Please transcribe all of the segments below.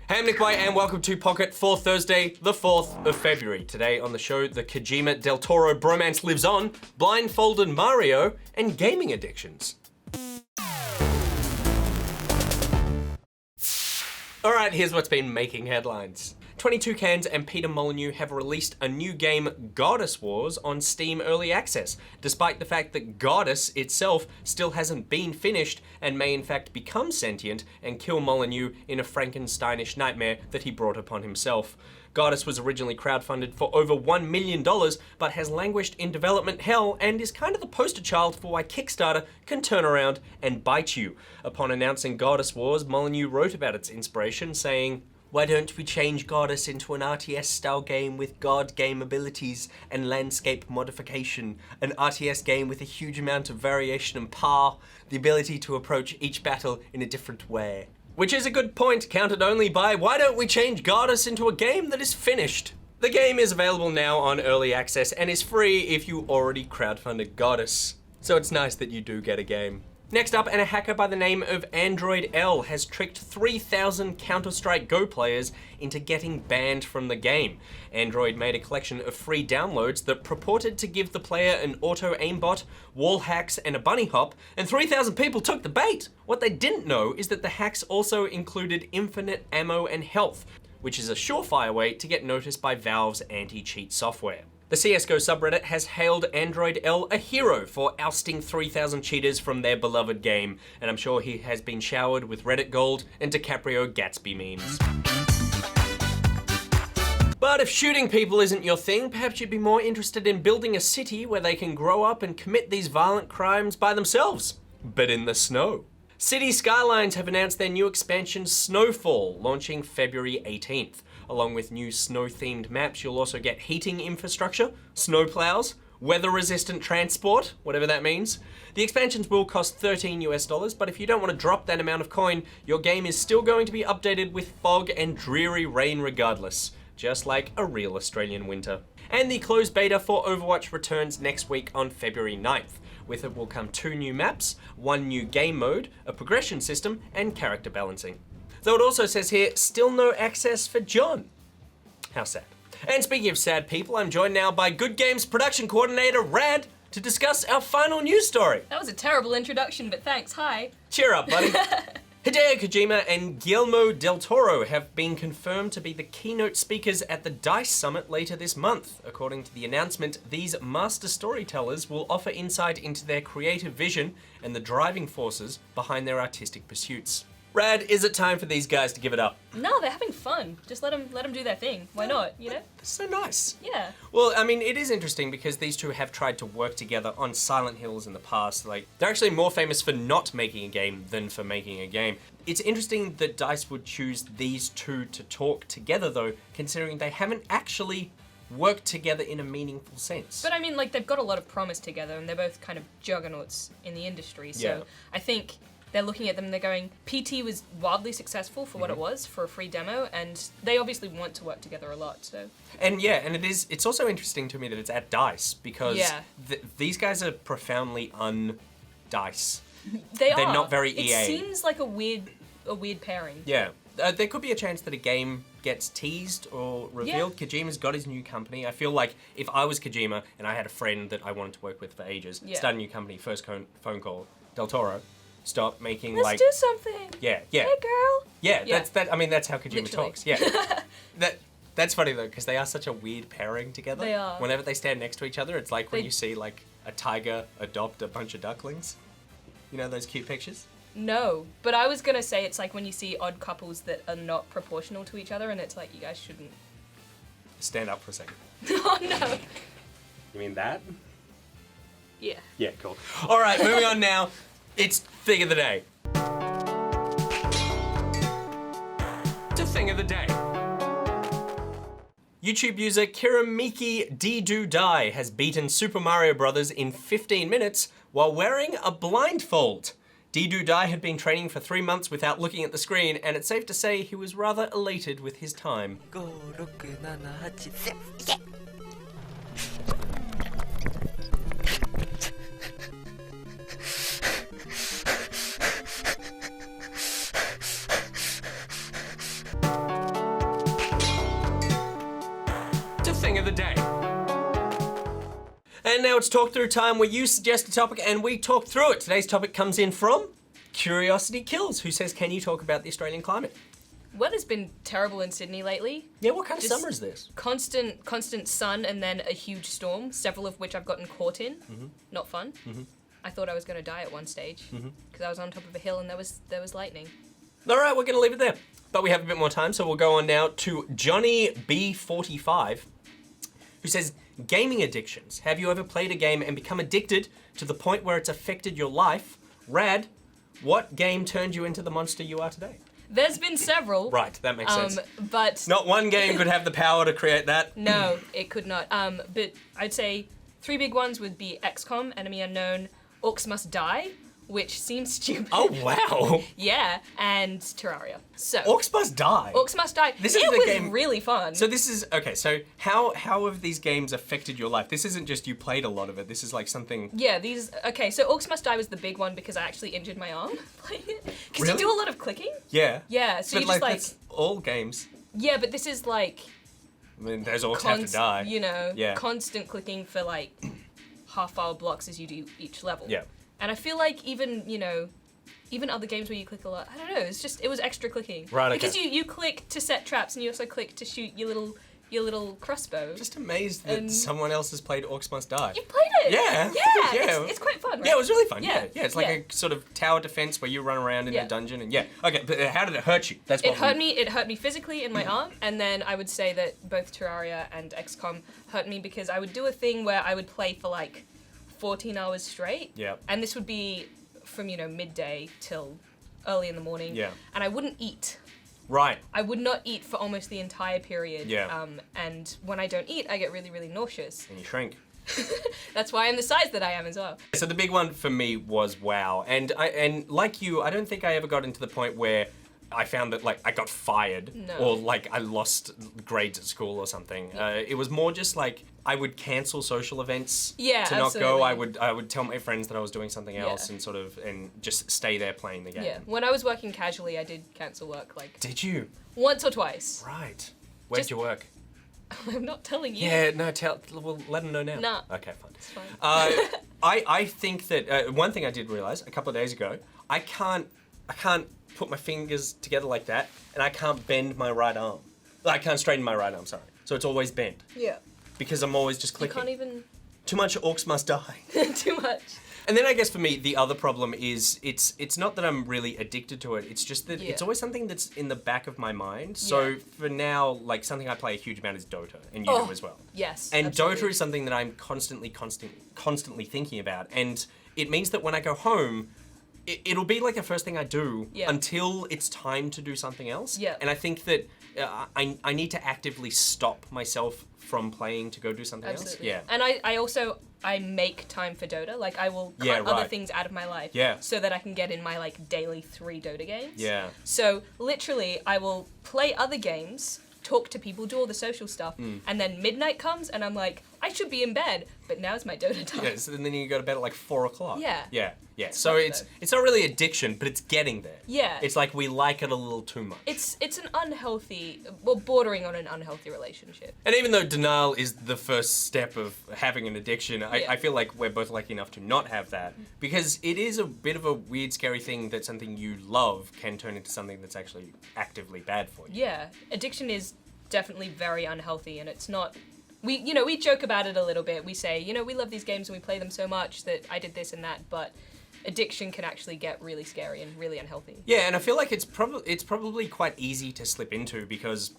Hey, I'm NichBoy and welcome to Pocket for Thursday, the 4th of February. Today on the show, the Kojima Del Toro bromance lives on, blindfolded Mario, and gaming addictions. Alright, here's what's been making headlines. 22 Cans and Peter Molyneux have released a new game, Goddess Wars, on Steam Early Access, despite the fact that Goddess itself still hasn't been finished and may in fact become sentient and kill Molyneux in a Frankensteinish nightmare that he brought upon himself. Goddess was originally crowdfunded for over $1 million, but has languished in development hell and is kind of the poster child for why Kickstarter can turn around and bite you. Upon announcing Goddess Wars, Molyneux wrote about its inspiration, saying, "Why don't we change Goddess into an RTS-style game with god game abilities and landscape modification? An RTS game with a huge amount of variation and power, the ability to approach each battle in a different way." Which is a good point, countered only by, why don't we change Goddess into a game that is finished? The game is available now on Early Access and is free if you already crowdfunded Goddess. So it's nice that you do get a game. Next up, and a hacker by the name of Android L has tricked 3,000 Counter-Strike Go players into getting banned from the game. Android made a collection of free downloads that purported to give the player an auto aimbot, wall hacks, and a bunny hop, and 3,000 people took the bait. What they didn't know is that the hacks also included infinite ammo and health, which is a surefire way to get noticed by Valve's anti-cheat software. The CSGO subreddit has hailed Android L a hero for ousting 3,000 cheaters from their beloved game, and I'm sure he has been showered with Reddit gold and DiCaprio Gatsby memes. But if shooting people isn't your thing, perhaps you'd be more interested in building a city where they can grow up and commit these violent crimes by themselves, but in the snow. City Skylines have announced their new expansion Snowfall, launching February 18th. Along with new snow-themed maps, you'll also get heating infrastructure, snowplows, weather-resistant transport, whatever that means. The expansions will cost $13 US, but if you don't want to drop that amount of coin, your game is still going to be updated with fog and dreary rain regardless, just like a real Australian winter. And the closed beta for Overwatch returns next week on February 9th. With it will come 2 new maps, 1 new game mode, a progression system, and character balancing. Though it also says here, still no access for John. How sad. And speaking of sad people, I'm joined now by Good Games production coordinator Rad to discuss our final news story. That was a terrible introduction, but thanks, hi. Cheer up, buddy. Hideo Kojima and Guillermo del Toro have been confirmed to be the keynote speakers at the DICE Summit later this month. According to the announcement, these master storytellers will offer insight into their creative vision and the driving forces behind their artistic pursuits. Rad, is it time for these guys to give it up? No, they're having fun. Just let them do their thing. Why not, you know? That's so nice. Yeah. Well, I mean, it is interesting because these two have tried to work together on Silent Hills in the past. Like, they're actually more famous for not making a game than for making a game. It's interesting that DICE would choose these two to talk together though, considering they haven't actually worked together in a meaningful sense. But I mean, like, they've got a lot of promise together and they're both kind of juggernauts in the industry. So Yeah. I think they're looking at them and they're going, PT was wildly successful for what it was, for a free demo, and they obviously want to work together a lot, so. And yeah, and it's also interesting to me that it's at DICE because Yeah. these guys are profoundly un-DICE. They're not very EA. It seems like a weird pairing. Yeah. There could be a chance that a game gets teased or revealed. Yeah. Kojima's got his new company. I feel like if I was Kojima and I had a friend that I wanted to work with for ages, start a new company, first phone call, Del Toro, stop making Let's do something. Yeah. Hey, girl. Yeah, Yeah. that's how Kojima Literally. talks. Yeah. That's funny though, because they are such a weird pairing together. They are. Whenever they stand next to each other, it's like when you see like a tiger adopt a bunch of ducklings. You know those cute pictures? No, but I was gonna say it's like when you see odd couples that are not proportional to each other and it's like, you guys shouldn't. Stand up for a second. Oh no. You mean that? Yeah. Yeah, cool. All right, moving on now. It's Thing of the Day. To Thing of the Day. YouTube user Kiramiki D-Do-Die has beaten Super Mario Bros. In 15 minutes while wearing a blindfold. D-Do-Die had been training for 3 months without looking at the screen, and it's safe to say he was rather elated with his time. 5、6、7、8、7。the day. And now it's talk through time where you suggest a topic and we talk through it. Today's topic comes in from Curiosity Kills, who says, can you talk about the Australian climate? Weather's been terrible in Sydney lately. Yeah, what kind of Just summer is this? Constant sun and then a huge storm, several of which I've gotten caught in. Not fun. I thought I was going to die at one stage because I was on top of a hill and there was lightning. All right, we're going to leave it there. But we have a bit more time, so we'll go on now to Johnny B45, who says, gaming addictions. Have you ever played a game and become addicted to the point where it's affected your life? Rad, what game turned you into the monster you are today? There's been several. Right, that makes sense. But Not one game could have the power to create that. no, it could not. But I'd say three big ones would be XCOM, Enemy Unknown, Orcs Must Die, which seems stupid. Oh, wow. Yeah, and Terraria. So Orcs Must Die. Orcs Must Die. This it is the was game- really fun. So this is, okay, so how have these games affected your life? This isn't just you played a lot of it, this is like something... yeah, so Orcs Must Die was the big one because I actually injured my arm playing it. Because Really? you do a lot of clicking. Yeah. Yeah, so But you just like, that's all games. yeah, but this is like, I mean, there's orcs have to die. you know, Yeah. constant clicking for like half-file blocks as you do each level. Yeah. And I feel like even other games where you click a lot, I don't know, it was extra clicking. Right, okay. Because you click to set traps and you also click to shoot your little crossbow. Just amazed that And- someone else has played Orcs Must Die. You played it? Yeah. Yeah, Yeah. It's quite fun, right? Yeah, it was really fun. Yeah. Yeah, it's like Yeah. a sort of tower defense where you run around in Yeah. a dungeon and Okay, but how did it hurt you? That's what It hurt me physically in my arm, and then I would say that both Terraria and XCOM hurt me because I would do a thing where I would play for like 14 hours straight. Yeah. And this would be from, midday till early in the morning. Yeah. And I wouldn't eat. Right. I would not eat for almost the entire period. Yeah. And when I don't eat, I get really, really nauseous. And you shrink. That's why I'm the size that I am as well. So the big one for me was WoW. And like you, I don't think I ever got into the point where I found that like I got fired No. or like I lost grades at school or something. It was more just like I would cancel social events Yeah, to not go. absolutely. I would tell my friends that I was doing something else Yeah. and just stay there playing the game. Yeah. When I was working casually, I did cancel work like Did you? once or twice. Right. Where'd Just- you work? I'm not telling you. Yeah, no, well, let them know now. Nah. Okay, fine. It's fine. I think that one thing I did realize a couple of days ago, I can't put my fingers together like that, and I can't bend my right arm. I can't straighten my right arm. Sorry. So it's always bent Yeah. because I'm always just You clicking. can't even Too much Orcs Must Die. too much. And then I guess for me, the other problem is it's not that I'm really addicted to it. It's just that it's Yeah. always something that's in the back of my mind. So Yeah. for now, like something I play a huge amount is Dota, and you Oh. do as well. Yes. And absolutely. Dota is something that I'm constantly thinking about. And it means that when I go home, it'll be like the first thing I do Yeah. until it's time to do something else. Yeah. And I think that I need to actively stop myself from playing to go do something Absolutely. else. Yeah. And I make time for Dota. Like I will cut Yeah, other right. things out of my life. Yeah. So that I can get in my like daily 3 Dota games. Yeah. So literally I will play other games, talk to people, do all the social stuff, Mm. and then midnight comes and I'm like, I should be in bed, but now's my Dota time. Yeah, so then you go to bed at like 4 o'clock. Yeah. Yeah. Yeah. So fun, it's though. it's not really addiction, but it's getting there. Yeah. It's like we like it a little too much. It's an unhealthy, well, bordering on an unhealthy relationship. And even though denial is the first step of having an addiction, Yeah. I feel like we're both lucky enough to not have that. Because it is a bit of a weird, scary thing that something you love can turn into something that's actually actively bad for you. Yeah, addiction is definitely very unhealthy, and it's not. We joke about it a little bit. We say, we love these games and we play them so much that I did this and that, but addiction can actually get really scary and really unhealthy. Yeah, and I feel like it's probably quite easy to slip into because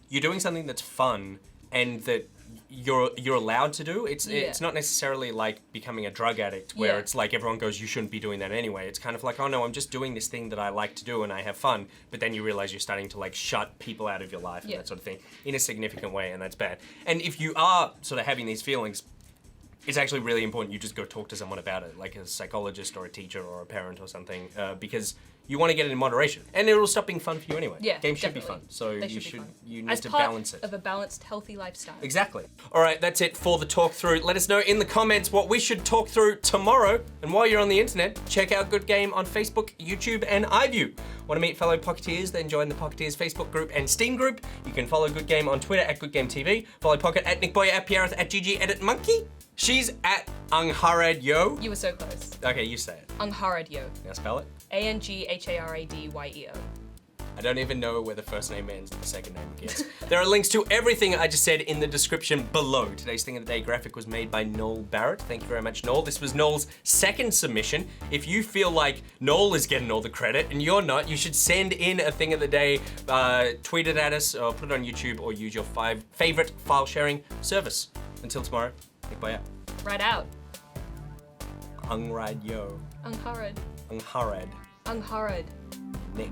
you're doing something that's fun and that you're allowed to do. It's not necessarily like becoming a drug addict where Yeah. it's like everyone goes, you shouldn't be doing that anyway. It's kind of like, oh no, I'm just doing this thing that I like to do and I have fun. But then you realize you're starting to like shut people out of your life and Yeah. that sort of thing in a significant way, and that's bad. And if you are sort of having these feelings, it's actually really important you just go talk to someone about it, like a psychologist or a teacher or a parent or something, because you want to get it in moderation. And it'll stop being fun for you anyway. Yeah, Games should be definitely. fun. So They you should be fun. you need As to part balance it. of a balanced, healthy lifestyle. Exactly. All right, that's it for the talk through. Let us know in the comments what we should talk through tomorrow. And while you're on the internet, check out Good Game on Facebook, YouTube, and iView. Want to meet fellow Pocketeers? Then join the Pocketeers Facebook group and Steam group. You can follow Good Game on Twitter at Good Game TV. Follow Pocket at NichBoy, at Pierreth, at GG Edit Monkey. She's at Angharadyo. You were so close. Okay, you say it. Angharadyo. Now spell it. ANGHARADYEO. I don't even know where the first name ends and the second name begins. There are links to everything I just said in the description below. Today's Thing of the Day graphic was made by Noel Barrett. Thank you very much, Noel. This was Noel's second submission. If you feel like Noel is getting all the credit and you're not, you should send in a Thing of the Day, tweet it at us, or put it on YouTube, or use your favorite file sharing service. Until tomorrow, NichBoy out. Right out. Angharadyo. Angharad. Angharad. Angharad. Nick.